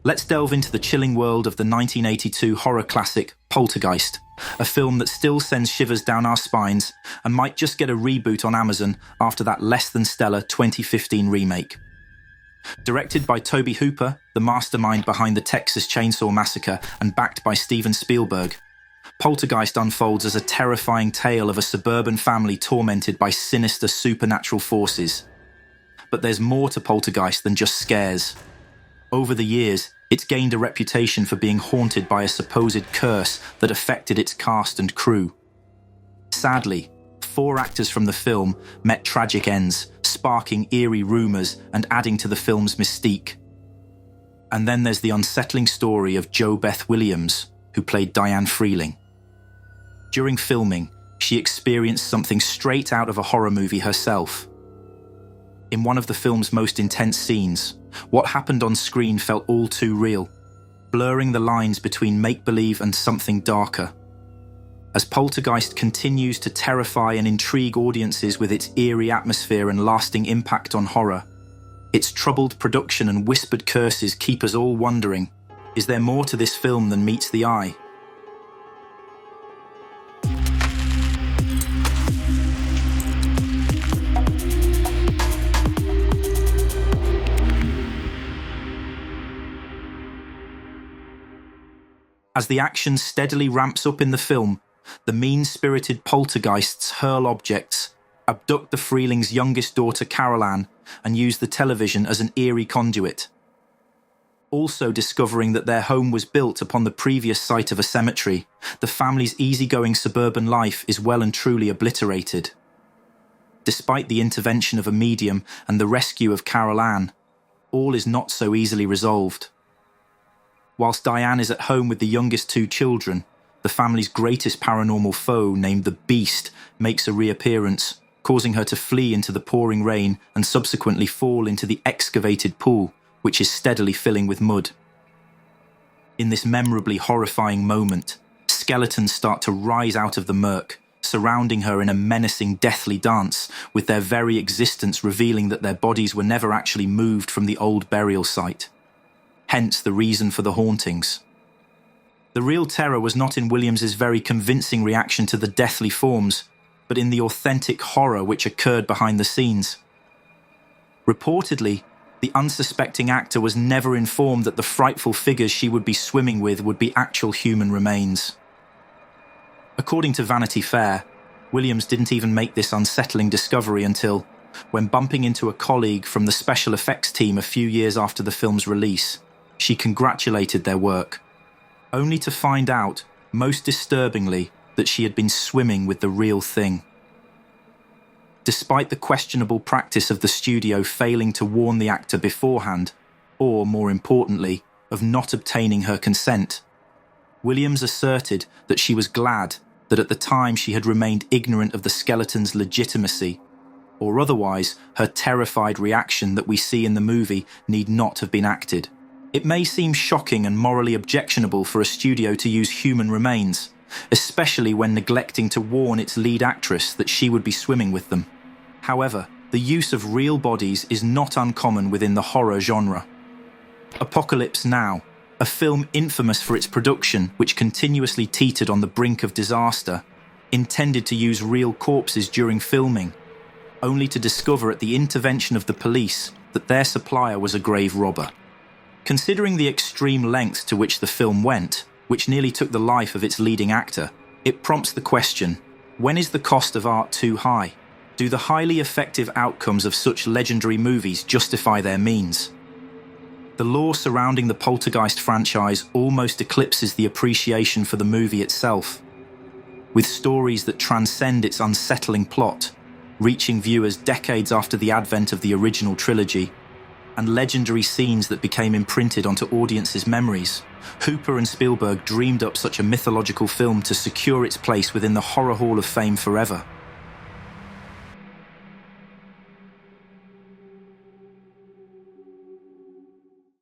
Let's delve into the chilling world of the 1982 horror classic Poltergeist, a film that still sends shivers down our spines and might just get a reboot on Amazon after that less-than-stellar 2015 remake. Directed by Tobe Hooper, the mastermind behind the Texas Chainsaw Massacre, and backed by Steven Spielberg, Poltergeist unfolds as a terrifying tale of a suburban family tormented by sinister supernatural forces. But there's more to Poltergeist than just scares. Over the years, it's gained a reputation for being haunted by a supposed curse that affected its cast and crew. Sadly, 4 actors from the film met tragic ends, sparking eerie rumours and adding to the film's mystique. And then there's the unsettling story of Jo Beth Williams, who played Diane Freeling. During filming, she experienced something straight out of a horror movie herself. In one of the film's most intense scenes, what happened on screen felt all too real, blurring the lines between make-believe and something darker. As Poltergeist continues to terrify and intrigue audiences with its eerie atmosphere and lasting impact on horror, its troubled production and whispered curses keep us all wondering, is there more to this film than meets the eye? As the action steadily ramps up in the film, the mean-spirited poltergeists hurl objects, abduct the Freelings' youngest daughter Carol Ann, and use the television as an eerie conduit. Also discovering that their home was built upon the previous site of a cemetery, the family's easygoing suburban life is well and truly obliterated. Despite the intervention of a medium and the rescue of Carol Ann, all is not so easily resolved. Whilst Diane is at home with the youngest 2 children, the family's greatest paranormal foe, named the Beast, makes a reappearance, causing her to flee into the pouring rain and subsequently fall into the excavated pool, which is steadily filling with mud. In this memorably horrifying moment, skeletons start to rise out of the murk, surrounding her in a menacing, deathly dance, with their very existence revealing that their bodies were never actually moved from the old burial site. Hence the reason for the hauntings. The real terror was not in Williams's very convincing reaction to the deathly forms, but in the authentic horror which occurred behind the scenes. Reportedly, the unsuspecting actor was never informed that the frightful figures she would be swimming with would be actual human remains. According to Vanity Fair, Williams didn't even make this unsettling discovery until, when bumping into a colleague from the special effects team a few years after the film's release, she congratulated their work, only to find out, most disturbingly, that she had been swimming with the real thing. Despite the questionable practice of the studio failing to warn the actor beforehand, or, more importantly, of not obtaining her consent, Williams asserted that she was glad that at the time she had remained ignorant of the skeleton's legitimacy, or otherwise her terrified reaction that we see in the movie need not have been acted. It may seem shocking and morally objectionable for a studio to use human remains, especially when neglecting to warn its lead actress that she would be swimming with them. However, the use of real bodies is not uncommon within the horror genre. Apocalypse Now, a film infamous for its production, which continuously teetered on the brink of disaster, intended to use real corpses during filming, only to discover at the intervention of the police that their supplier was a grave robber. Considering the extreme lengths to which the film went, which nearly took the life of its leading actor, it prompts the question, when is the cost of art too high? Do the highly effective outcomes of such legendary movies justify their means? The lore surrounding the Poltergeist franchise almost eclipses the appreciation for the movie itself, with stories that transcend its unsettling plot, reaching viewers decades after the advent of the original trilogy, and legendary scenes that became imprinted onto audiences' memories. Hooper and Spielberg dreamed up such a mythological film to secure its place within the Horror Hall of Fame forever.